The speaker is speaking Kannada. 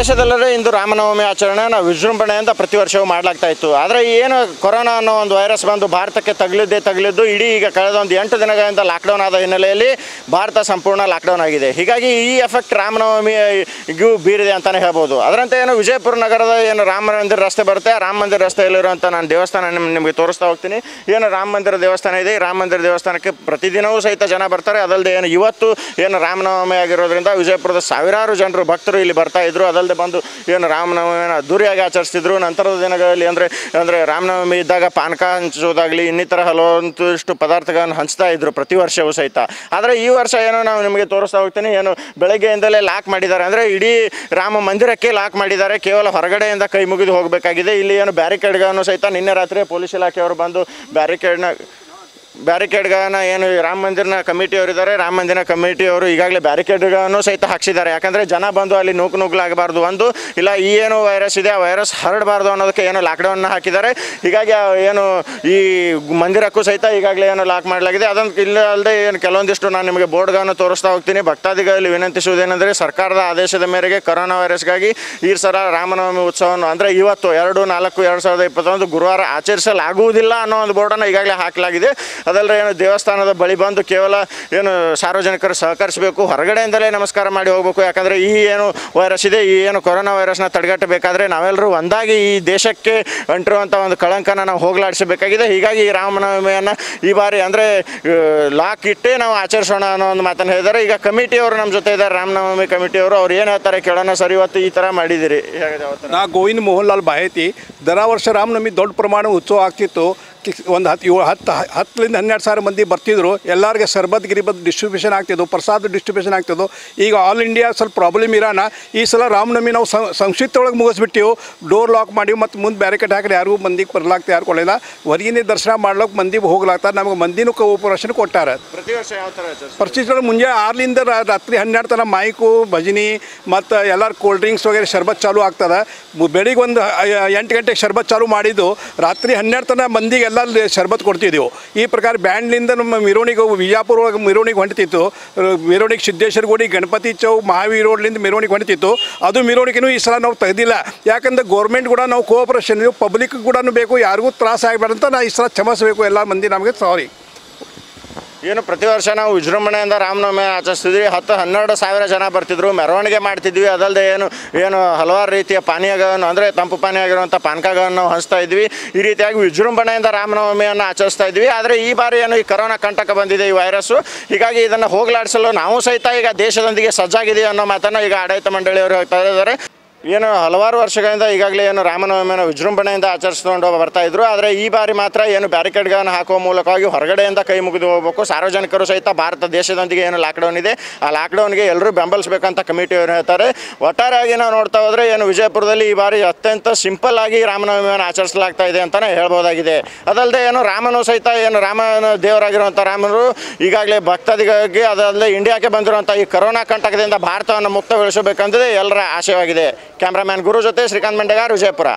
ದೇಶದೆಲ್ಲರೂ ಇಂದು ರಾಮನವಮಿ ಆಚರಣೆಯನ್ನು ವಿಜೃಂಭಣೆಯಿಂದ ಪ್ರತಿ ವರ್ಷವೂ ಮಾಡಲಾಗ್ತಾ ಇತ್ತು. ಆದರೆ ಏನು ಕೊರೋನಾ ಅನ್ನೋ ಒಂದು ವೈರಸ್ ಬಂದು ಭಾರತಕ್ಕೆ ತಗುಲಿದ್ದು ಇಡೀ ಈಗ ಕಳೆದ ಒಂದು 8 ದಿನಗಳಿಂದ ಲಾಕ್ಡೌನ್ ಆದ ಹಿನ್ನೆಲೆಯಲ್ಲಿ ಭಾರತ ಸಂಪೂರ್ಣ ಲಾಕ್ಡೌನ್ ಆಗಿದೆ. ಹೀಗಾಗಿ ಈ ಎಫೆಕ್ಟ್ ರಾಮನವಮಿಗೂ ಬೀರಿದೆ ಅಂತಲೇ ಹೇಳ್ಬೋದು. ಅದರಂತೆ ಏನು ವಿಜಯಪುರ ನಗರದ ಏನು ರಾಮ ಮಂದಿರ ರಸ್ತೆ ಬರುತ್ತೆ, ಆ ರಾಮ ಮಂದಿರ ರಸ್ತೆಯಲ್ಲಿರುವಂಥ ನಾನು ದೇವಸ್ಥಾನ ನಿಮಗೆ ತೋರಿಸ್ತಾ ಹೋಗ್ತೀನಿ. ಏನು ರಾಮ ಮಂದಿರ ದೇವಸ್ಥಾನ ಇದೆ, ಈ ರಾಮ ಮಂದಿರ ದೇವಸ್ಥಾನಕ್ಕೆ ಪ್ರತಿದಿನವೂ ಸಹಿತ ಜನ ಬರ್ತಾರೆ. ಅದಲ್ಲದೆ ಏನು ಇವತ್ತು ಏನು ರಾಮನವಮಿ ಆಗಿರೋದ್ರಿಂದ ವಿಜಯಪುರದ ಸಾವಿರಾರು ಜನರು ಭಕ್ತರು ಇಲ್ಲಿ ಬರ್ತಾ ಇದ್ರು. ಅದಲ್ಲದೆ ಬಂದು ಏನು ರಾಮನವಮಿಯನ್ನು ಅದ್ದೂರಿಯಾಗಿ ಆಚರಿಸ್ತಿದ್ರು. ನಂತರದ ದಿನಗಳಲ್ಲಿ ಅಂದರೆ ರಾಮನವಮಿ ಇದ್ದಾಗ ಪಾನಕ ಹಂಚೋದಾಗಲಿ ಇನ್ನಿತರ ಹಲವಂತಷ್ಟು ಪದಾರ್ಥಗಳನ್ನು ಹಂಚ್ತಾ ಇದ್ರು ಪ್ರತಿ ವರ್ಷವೂ ಸಹಿತ. ಆದರೆ ಈ ವರ್ಷ ಏನೋ ನಾವು ನಿಮಗೆ ತೋರಿಸ್ತಾ ಹೋಗ್ತೀನಿ. ಏನು ಬೆಳಗ್ಗೆಯಿಂದಲೇ ಲಾಕ್ ಮಾಡಿದ್ದಾರೆ, ಅಂದರೆ ಇಡೀ ರಾಮ ಮಂದಿರಕ್ಕೆ ಲಾಕ್ ಮಾಡಿದ್ದಾರೆ. ಕೇವಲ ಹೊರಗಡೆಯಿಂದ ಕೈ ಮುಗಿದು ಹೋಗಬೇಕಾಗಿದೆ. ಇಲ್ಲಿ ಏನು ಬ್ಯಾರಿಕೇಡ್ಗಳನ್ನು ಸಹಿತ ನಿನ್ನೆ ರಾತ್ರಿ ಪೊಲೀಸ್ ಇಲಾಖೆಯವರು ಬಂದು ಬ್ಯಾರಿಕೇಡ್ಗಳನ್ನು ಏನು ರಾಮ ಮಂದಿರನ ಕಮಿಟಿಯವರಿದ್ದಾರೆ, ರಾಮ ಮಂದಿರ ಕಮಿಟಿಯವರು ಈಗಾಗಲೇ ಬ್ಯಾರಿಕೇಡ್ಗಳನ್ನು ಸಹಿತ ಹಾಕ್ಸಿದ್ದಾರೆ. ಯಾಕಂದರೆ ಜನ ಬಂದು ಅಲ್ಲಿ ನುಗ್ಗಲಾಗಬಾರ್ದು, ಒಂದು ಇಲ್ಲ ಈ ಏನು ವೈರಸ್ ಇದೆ ಆ ವೈರಸ್ ಹರಡಬಾರ್ದು ಅನ್ನೋದಕ್ಕೆ ಏನು ಲಾಕ್ಡೌನ್ನ ಹಾಕಿದ್ದಾರೆ. ಹೀಗಾಗಿ ಏನು ಈ ಮಂದಿರಕ್ಕೂ ಸಹಿತ ಈಗಾಗಲೇ ಏನು ಲಾಕ್ ಮಾಡಲಾಗಿದೆ. ಅದನ್ನು ಇಲ್ಲ ಅಲ್ಲದೆ ಏನು ಕೆಲವೊಂದಿಷ್ಟು ನಾನು ನಿಮಗೆ ಬೋರ್ಡ್ಗಳನ್ನು ತೋರಿಸ್ತಾ ಹೋಗ್ತೀನಿ. ಭಕ್ತಾದಿಗಳಲ್ಲಿ ವಿನಂತಿಸುವುದೇನೆಂದರೆ ಸರ್ಕಾರದ ಆದೇಶದ ಮೇರೆಗೆ ಕೊರೋನಾ ವೈರಸ್ಗಾಗಿ ಈ ಸಲ ರಾಮನವಮಿ ಉತ್ಸವವನ್ನು ಅಂದರೆ ಇವತ್ತು 2/4/2021 ಗುರುವಾರ ಆಚರಿಸಲಾಗುವುದಿಲ್ಲ ಅನ್ನೋ ಒಂದು ಬೋರ್ಡನ್ನು ಈಗಾಗಲೇ ಹಾಕಲಾಗಿದೆ. ಅದಲ್ಲದೆ ಏನು ದೇವಸ್ಥಾನದ ಬಳಿ ಬಂದು ಕೇವಲ ಏನು ಸಾರ್ವಜನಿಕರು ಸಹಕರಿಸಬೇಕು, ಹೊರಗಡೆಯಿಂದಲೇ ನಮಸ್ಕಾರ ಮಾಡಿ ಹೋಗಬೇಕು. ಯಾಕಂದರೆ ಈ ಏನು ವೈರಸ್ ಇದೆ, ಈ ಏನು ಕೊರೋನಾ ವೈರಸ್ನ ತಡೆಗಟ್ಟಬೇಕಾದ್ರೆ ನಾವೆಲ್ಲರೂ ಒಂದಾಗಿ ಈ ದೇಶಕ್ಕೆ ಅಂಟಿರುವಂಥ ಒಂದು ಕಳಂಕನ ನಾವು ಹೋಗಲಾಡಿಸಬೇಕಾಗಿದೆ. ಹೀಗಾಗಿ ಈ ರಾಮನವಮಿಯನ್ನು ಈ ಬಾರಿ ಅಂದರೆ ಲಾಕ್ ಇಟ್ಟೇ ನಾವು ಆಚರಿಸೋಣ ಅನ್ನೋ ಒಂದು ಮಾತನ್ನು ಹೇಳಿದ್ದಾರೆ. ಈಗ ಕಮಿಟಿಯವರು ನಮ್ಮ ಜೊತೆ ಇದ್ದಾರೆ, ರಾಮನವಮಿ ಕಮಿಟಿಯವರು. ಅವ್ರು ಏನು ಹೇಳ್ತಾರೆ ಕೇಳೋಣ. ಸರ್, ಇವತ್ತು ಈ ಥರ ಮಾಡಿದ್ದೀರಿ, ನಾ ಗೋವಿಂದ ಮೋಹನ್ ಲಾಲ್ ಬಾಯತಿ. ದರ ವರ್ಷ ರಾಮನವಮಿ ದೊಡ್ಡ ಪ್ರಮಾಣ ಉತ್ಸವ ಆಗ್ತಿತ್ತು. ಒಂದು 10ರಿಂದ 12,000 ಮಂದಿ ಬರ್ತಿದ್ರು. ಎಲ್ಲರಿಗೆ ಸರ್ಬತ್ ಗಿರಿಬತ್ ಡಿಸ್ಟ್ರಿಬ್ಯೂಷನ್ ಆಗ್ತಿದ್ದು, ಪ್ರಸಾದ ಡಿಸ್ಟ್ರಿಬ್ಯೂಷನ್ ಆಗ್ತಿದ್ದು. ಈಗ ಆಲ್ ಇಂಡಿಯಾ ಸ್ವಲ್ಪ ಪ್ರಾಬ್ಲಮ್ ಇರೋಣ ಈ ಸಲ ರಾಮನವಮಿ ನಾವು ಸಂಕ್ಷಿಪ್ತ ಒಳಗೆ ಮುಗಿಸ್ಬಿಟ್ಟಿವು. ಡೋರ್ ಲಾಕ್ ಮಾಡಿ ಮತ್ತು ಮುಂದೆ ಬ್ಯಾರಿಕೇಡ್ ಹಾಕಿ ಯಾರಿಗೂ ಮಂದಿಗೆ ಬರ್ಲಾಗ್ತಾ ಯಾರು ಕೊಡಲಿಲ್ಲ. ಹೊರಗಿನ ದರ್ಶನ ಮಾಡ್ಲಿಕ್ಕೆ ಮಂದಿಗೆ ಹೋಗ್ಲಾಗ್ತಾರೆ. ನಮಗೆ ಮಂದಿನೂ ಕೋಪರೇಷನ್ ಕೊಟ್ಟಾರೆ. ಪ್ರತಿ ವರ್ಷ ಯಾವ ಥರ ಪ್ರತಿ ಮುಂಜಾನೆ 6ರಿಂದ ರಾತ್ರಿ 12 ತನಕ ಮೈಕು ಭಜನಿ ಮತ್ತು ಎಲ್ಲರೂ ಕೋಲ್ಡ್ ಡ್ರಿಂಕ್ಸ್ ವಗೇರೆ ಶರ್ಬತ್ ಚಾಲು ಆಗ್ತದೆ. ಬೆಳಿಗ್ಗೆ ಒಂದು 8 ಗಂಟೆಗೆ ಶರ್ಬತ್ ಚಾಲು ಮಾಡಿದ್ದು ರಾತ್ರಿ 12 ತನಕ ಮಂದಿಗೆ ಎಲ್ಲ ಶರ್ಬತ್ ಕೊಡ್ತಿದ್ದೆವು. ಈ ಪ್ರಕಾರ ಬ್ಯಾಂಡ್ಲಿಂದ ನಮ್ಮ ಮೆರವಣಿಗೆ ವಿಜಾಪುರ ಒಳಗೆ ಮೆರವಣಿಗೆ ಹೊಂಟಿತ್ತು. ಮೆರವಣಿಗೆ ಸಿದ್ದೇಶ್ವರ ಗುಡಿ, ಗಣಪತಿ ಚೌಕ್, ಮಹಾವೀರ ರೋಡ್ಲಿಂದ ಮೆರವಣಿಗೆ ಹೊಂಟಿತ್ತು. ಅದು ಮೆರವಣಿಗೆನೂ ಈ ಸಲ ನಾವು ತೆಗೆದಿಲ್ಲ. ಯಾಕಂದ್ರೆ ಗೌರ್ಮೆಂಟ್ ಕೂಡ ನಾವು ಕೋಆಪರೇಷನ್, ಪಬ್ಲಿಕ್ ಕೂಡ ಬೇಕು, ಯಾರಿಗೂ ತ್ರಾಸ ಆಗಬೇಡ ಅಂತ ನಾವು ಈ ಸಲ ಕ್ಷಮಿಸಬೇಕು ಎಲ್ಲ ಮಂದಿ. ನಮಗೆ ಸಾರಿ. ಏನು ಪ್ರತಿ ವರ್ಷ ನಾವು ವಿಜೃಂಭಣೆಯಿಂದ ರಾಮನವಮಿ ಆಚರಿಸ್ತಿದ್ವಿ. 10-12 ಸಾವಿರ ಜನ ಬರ್ತಿದ್ರು, ಮೆರವಣಿಗೆ ಮಾಡ್ತಿದ್ವಿ. ಅದಲ್ಲದೆ ಏನು ಹಲವಾರು ರೀತಿಯ ಪಾನೀಯಗಳನ್ನು ಅಂದರೆ ತಂಪು ಪಾನೀಯ ಆಗಿರುವಂಥ ಪಾನಕಗಳನ್ನು ನಾವು ಹಂಚ್ತಾ ಇದ್ವಿ. ಈ ರೀತಿಯಾಗಿ ವಿಜೃಂಭಣೆಯಿಂದ ರಾಮನವಮಿಯನ್ನು ಆಚರಿಸ್ತಾ ಇದ್ವಿ. ಆದರೆ ಈ ಬಾರಿ ಏನು ಈ ಕೊರೋನಾ ಕಂಟಕ ಬಂದಿದೆ, ಈ ವೈರಸ್ಸು. ಹೀಗಾಗಿ ಇದನ್ನು ಹೋಗಲಾಡಿಸಲು ನಾವು ಸಹಿತ ಈಗ ದೇಶದೊಂದಿಗೆ ಸಜ್ಜಾಗಿದೆಯೋ ಅನ್ನೋ ಮಾತನ್ನು ಈಗ ಆಡಳಿತ ಮಂಡಳಿಯವರು ಹೇಳ್ತಾ ಇದ್ದಾರೆ. ಏನು ಹಲವಾರು ವರ್ಷಗಳಿಂದ ಈಗಾಗಲೇ ಏನು ರಾಮನವಮಿಯನ್ನು ವಿಜೃಂಭಣೆಯಿಂದ ಆಚರಿಸ್ಕೊಂಡು ಬರ್ತಾಯಿದ್ರು. ಆದರೆ ಈ ಬಾರಿ ಮಾತ್ರ ಏನು ಬ್ಯಾರಿಕೇಡ್ಗಳನ್ನು ಹಾಕುವ ಮೂಲಕವಾಗಿ ಹೊರಗಡೆಯಿಂದ ಕೈ ಮುಗಿದು ಹೋಗಬೇಕು. ಸಾರ್ವಜನಿಕರು ಸಹಿತ ಭಾರತ ದೇಶದೊಂದಿಗೆ ಏನು ಲಾಕ್ಡೌನ್ ಇದೆ ಆ ಲಾಕ್ಡೌನ್ಗೆ ಎಲ್ಲರೂ ಬೆಂಬಲಿಸಬೇಕಂತ ಕಮಿಟಿಯವರು ಹೇಳ್ತಾರೆ. ಒಟ್ಟಾರೆಯಾಗಿ ನಾವು ನೋಡ್ತಾ ಹೋದರೆ ಏನು ವಿಜಯಪುರದಲ್ಲಿ ಈ ಬಾರಿ ಅತ್ಯಂತ ಸಿಂಪಲ್ ಆಗಿ ರಾಮನವಮಿಯನ್ನು ಆಚರಿಸಲಾಗ್ತಾ ಇದೆ ಅಂತಲೇ ಹೇಳ್ಬೋದಾಗಿದೆ. ಅದಲ್ಲದೆ ಏನು ರಾಮನು ಸಹಿತ ಏನು ರಾಮನ ದೇವರಾಗಿರುವಂಥ ರಾಮನು ಈಗಾಗಲೇ ಭಕ್ತಾದಿಗಳಿಗೆ ಅದಲ್ಲದೆ ಇಂಡಿಯಾಕ್ಕೆ ಬಂದಿರುವಂಥ ಈ ಕೊರೋನಾ ಕಂಟಕದಿಂದ ಭಾರತವನ್ನು ಮುಕ್ತಗೊಳಿಸಬೇಕಂತಲೇ ಎಲ್ಲರ ಆಶಯವಾಗಿದೆ. ಕ್ಯಾಮ್ರಾಮ್ಯಾನ್ ಗುರು ಜೊತೆ ಶ್ರೀಕಾಂತ್ ಮಂಡೆಗಾರ್, ವಿಜಯಪುರ.